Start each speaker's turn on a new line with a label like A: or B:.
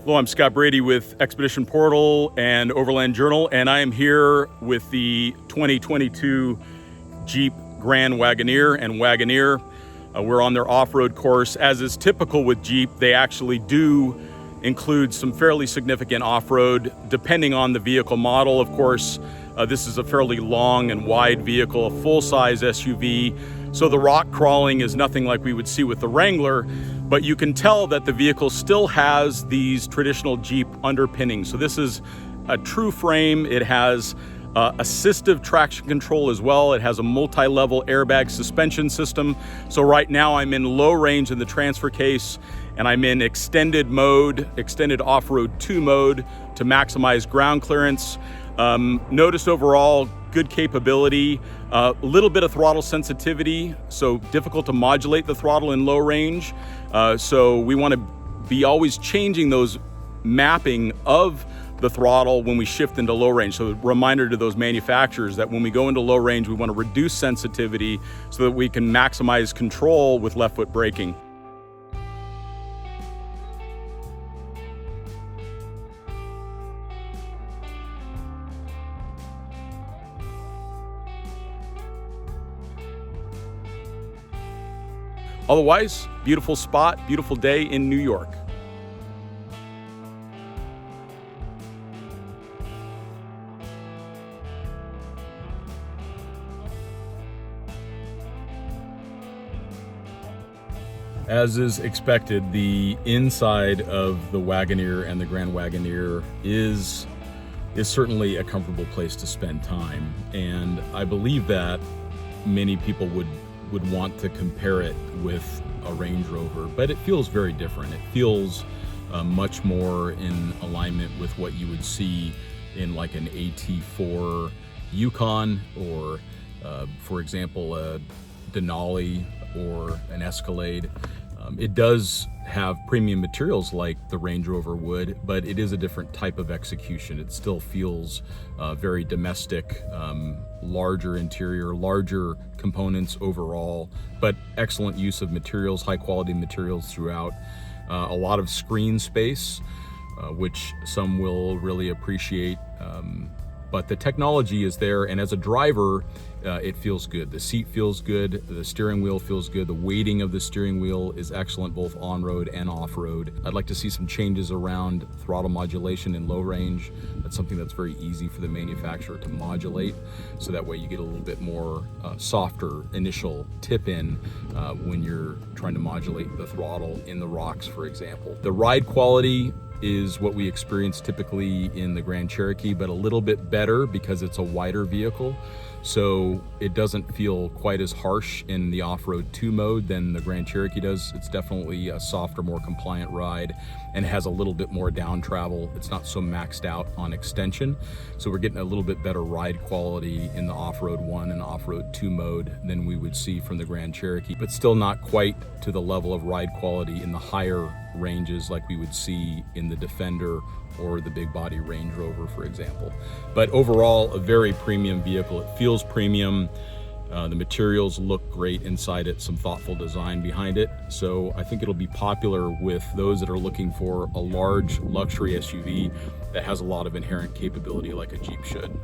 A: Hello, I'm Scott Brady with Expedition Portal and Overland Journal, and I am here with the 2022 Jeep Grand Wagoneer and Wagoneer. We're on their off-road course. As is typical with Jeep, they actually do include some fairly significant off-road, depending on the vehicle model. Of course, this is a fairly long and wide vehicle, a full-size SUV, so the rock crawling is nothing like we would see with the Wrangler, but you can tell that the vehicle still has these traditional Jeep underpinnings. So this is a true frame. It has assistive traction control as well. It has a multi-level airbag suspension system. So right now I'm in low range in the transfer case, and I'm in extended mode, extended off-road 2 mode to maximize ground clearance. Notice overall good capability, a little bit of throttle sensitivity, so difficult to modulate the throttle in low range. So we want to be always changing those mapping of the throttle when we shift into low range. So a reminder to those manufacturers that when we go into low range, we want to reduce sensitivity so that we can maximize control with left foot braking. Otherwise, beautiful spot, beautiful day in New York. As is expected, the inside of the Wagoneer and the Grand Wagoneer is certainly a comfortable place to spend time. And I believe that many people would want to compare it with a Range Rover, but it feels very different. It feels much more in alignment with what you would see in like an AT4 Yukon or, for example, a Denali or an Escalade. It does have premium materials like the Range Rover would, but it is a different type of execution. It still feels very domestic, larger interior, larger components overall, but excellent use of materials, high quality materials throughout. A lot of screen space, which some will really appreciate. But the technology is there, and as a driver, it feels good. The seat feels good, the steering wheel feels good, the weighting of the steering wheel is excellent both on-road and off-road. I'd like to see some changes around throttle modulation in low range. That's something that's very easy for the manufacturer to modulate, so that way you get a little bit more softer initial tip-in when you're trying to modulate the throttle in the rocks, for example. The ride quality is what we experience typically in the Grand Cherokee, but a little bit better because it's a wider vehicle. So it doesn't feel quite as harsh in the off-road 2 mode than the Grand Cherokee does. It's definitely a softer, more compliant ride and has a little bit more down travel. It's not so maxed out on extension. So we're getting a little bit better ride quality in the off-road 1 and off-road 2 mode than we would see from the Grand Cherokee, but still not quite to the level of ride quality in the higher ranges like we would see in the Defender or the big body Range Rover, for example. But overall, a very premium vehicle. It feels premium. The materials look great inside it, some thoughtful design behind it. So I think it'll be popular with those that are looking for a large luxury SUV that has a lot of inherent capability like a Jeep should.